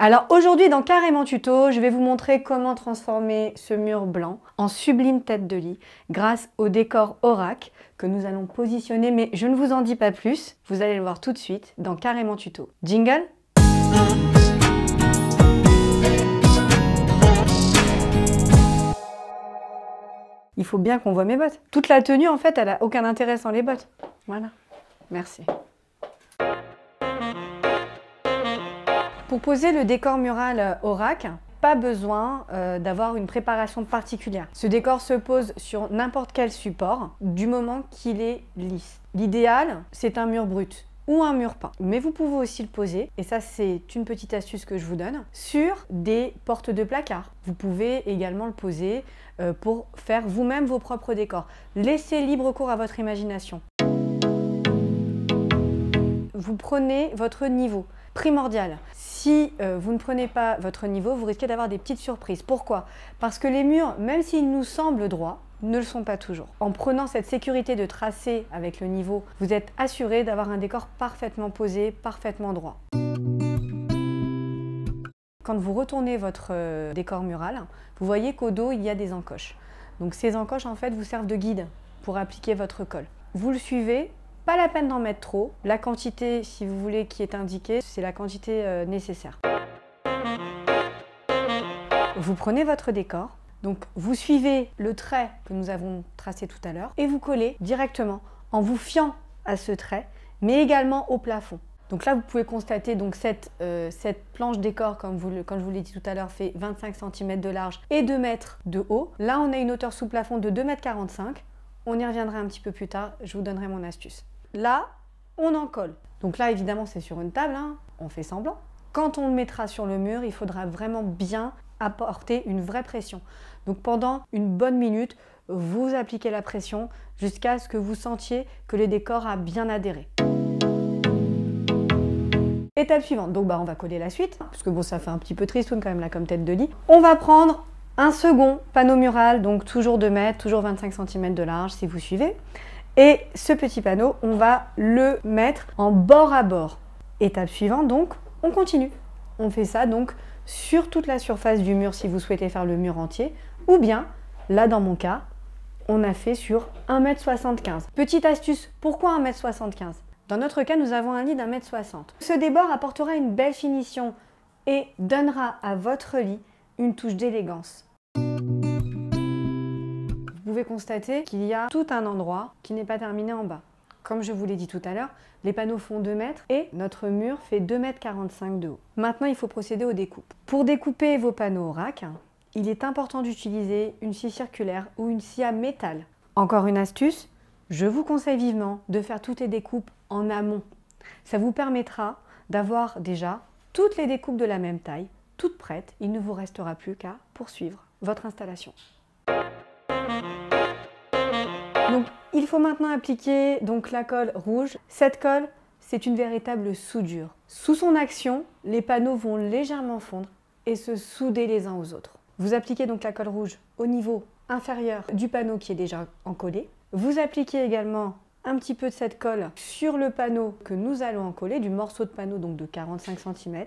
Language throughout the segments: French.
Alors aujourd'hui dans Carrément Tuto, je vais vous montrer comment transformer ce mur blanc en sublime tête de lit grâce au décor Aurac que nous allons positionner, mais je ne vous en dis pas plus, vous allez le voir tout de suite dans Carrément Tuto. Jingle! Il faut bien qu'on voit mes bottes. Toute la tenue en fait, elle n'a aucun intérêt sans les bottes. Voilà, merci. Pour poser le décor mural Aurac, pas besoin d'avoir une préparation particulière. Ce décor se pose sur n'importe quel support, du moment qu'il est lisse. L'idéal, c'est un mur brut ou un mur peint. Mais vous pouvez aussi le poser, et ça c'est une petite astuce que je vous donne, sur des portes de placard. Vous pouvez également le poser pour faire vous-même vos propres décors. Laissez libre cours à votre imagination. Vous prenez votre niveau. Primordial. Si vous ne prenez pas votre niveau, vous risquez d'avoir des petites surprises. Pourquoi? Parce que les murs, même s'ils nous semblent droits, ne le sont pas toujours. En prenant cette sécurité de tracé avec le niveau, vous êtes assuré d'avoir un décor parfaitement posé, parfaitement droit. Quand vous retournez votre décor mural, vous voyez qu'au dos, il y a des encoches. Donc ces encoches, en fait, vous servent de guide pour appliquer votre colle. Vous le suivez. Pas la peine d'en mettre trop. La quantité, si vous voulez, qui est indiquée, c'est la quantité nécessaire. Vous prenez votre décor, donc vous suivez le trait que nous avons tracé tout à l'heure et vous collez directement en vous fiant à ce trait, mais également au plafond. Donc là, vous pouvez constater donc cette planche décor, comme je vous l'ai dit tout à l'heure, fait 25 cm de large et 2 mètres de haut. Là, on a une hauteur sous plafond de 2,45 m. On y reviendra un petit peu plus tard, je vous donnerai mon astuce. Là, on en colle. Donc là, évidemment, c'est sur une table, hein, on fait semblant. Quand on le mettra sur le mur, il faudra vraiment bien apporter une vraie pression. Donc pendant une bonne minute, vous appliquez la pression jusqu'à ce que vous sentiez que le décor a bien adhéré. Étape suivante, donc on va coller la suite, parce que bon, ça fait un petit peu tristoun quand même là comme tête de lit. On va prendre un second panneau mural, donc toujours 2 mètres, toujours 25 cm de large si vous suivez. Et ce petit panneau, on va le mettre en bord à bord. Étape suivante, donc, on continue. On fait ça donc sur toute la surface du mur si vous souhaitez faire le mur entier. Ou bien, là dans mon cas, on a fait sur 1,75 m. Petite astuce, pourquoi 1,75 m? Dans notre cas, nous avons un lit d'1,60 m. Ce débord apportera une belle finition et donnera à votre lit une touche d'élégance. Vous pouvez constater qu'il y a tout un endroit qui n'est pas terminé en bas. Comme je vous l'ai dit tout à l'heure, les panneaux font 2 mètres et notre mur fait 2,45 m de haut. Maintenant, il faut procéder aux découpes. Pour découper vos panneaux Aurac, il est important d'utiliser une scie circulaire ou une scie à métal. Encore une astuce, je vous conseille vivement de faire toutes les découpes en amont. Ça vous permettra d'avoir déjà toutes les découpes de la même taille, toutes prêtes. Il ne vous restera plus qu'à poursuivre votre installation. Donc, il faut maintenant appliquer donc, la colle rouge. Cette colle, c'est une véritable soudure. Sous son action, les panneaux vont légèrement fondre et se souder les uns aux autres. Vous appliquez donc la colle rouge au niveau inférieur du panneau qui est déjà encollé. Vous appliquez également un petit peu de cette colle sur le panneau que nous allons encoller, du morceau de panneau donc de 45 cm.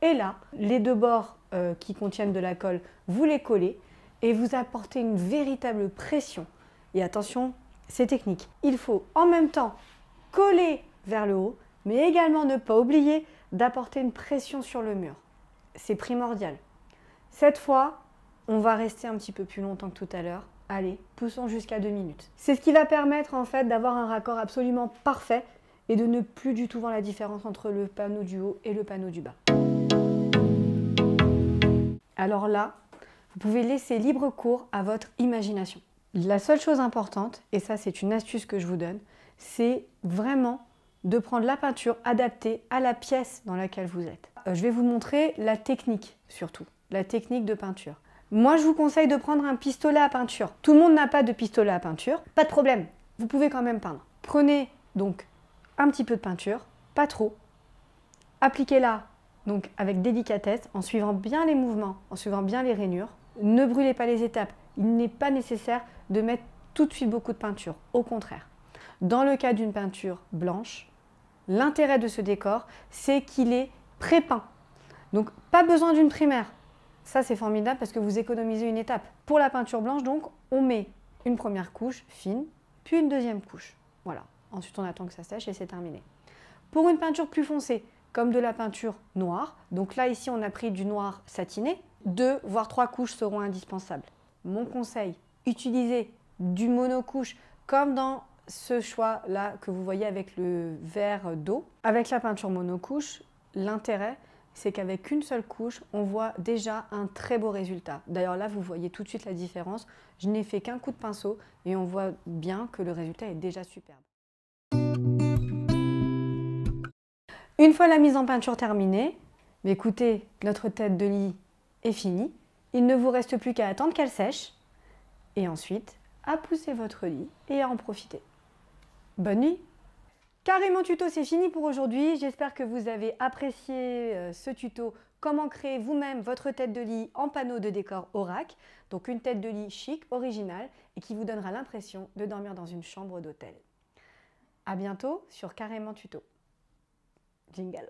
Et là, les deux bords qui contiennent de la colle, vous les collez et vous apportez une véritable pression. Et attention, c'est technique. Il faut en même temps coller vers le haut, mais également ne pas oublier d'apporter une pression sur le mur. C'est primordial. Cette fois, on va rester un petit peu plus longtemps que tout à l'heure. Allez, poussons jusqu'à 2 minutes. C'est ce qui va permettre en fait d'avoir un raccord absolument parfait et de ne plus du tout voir la différence entre le panneau du haut et le panneau du bas. Alors là, vous pouvez laisser libre cours à votre imagination. La seule chose importante, et ça c'est une astuce que je vous donne, c'est vraiment de prendre la peinture adaptée à la pièce dans laquelle vous êtes. Je vais vous montrer la technique surtout, la technique de peinture. Moi je vous conseille de prendre un pistolet à peinture. Tout le monde n'a pas de pistolet à peinture, pas de problème, vous pouvez quand même peindre. Prenez donc un petit peu de peinture, pas trop, appliquez-la donc avec délicatesse en suivant bien les mouvements, en suivant bien les rainures. Ne brûlez pas les étapes. Il n'est pas nécessaire de mettre tout de suite beaucoup de peinture, au contraire. Dans le cas d'une peinture blanche, l'intérêt de ce décor, c'est qu'il est pré-peint. Donc pas besoin d'une primaire. Ça c'est formidable parce que vous économisez une étape. Pour la peinture blanche donc, on met une première couche fine, puis une deuxième couche. Voilà. Ensuite on attend que ça sèche et c'est terminé. Pour une peinture plus foncée, comme de la peinture noire, donc là ici on a pris du noir satiné, 2 voire 3 couches seront indispensables. Mon conseil, utilisez du monocouche comme dans ce choix là que vous voyez avec le verre d'eau. Avec la peinture monocouche, l'intérêt c'est qu'avec une seule couche, on voit déjà un très beau résultat. D'ailleurs là, vous voyez tout de suite la différence. Je n'ai fait qu'un coup de pinceau et on voit bien que le résultat est déjà superbe. Une fois la mise en peinture terminée, écoutez, notre tête de lit est finie. Il ne vous reste plus qu'à attendre qu'elle sèche et ensuite à pousser votre lit et à en profiter. Bonne nuit! Carrément tuto, c'est fini pour aujourd'hui. J'espère que vous avez apprécié ce tuto. Comment créer vous-même votre tête de lit en panneau de décor Aurac. Donc une tête de lit chic, originale et qui vous donnera l'impression de dormir dans une chambre d'hôtel. À bientôt sur Carrément tuto. Jingle.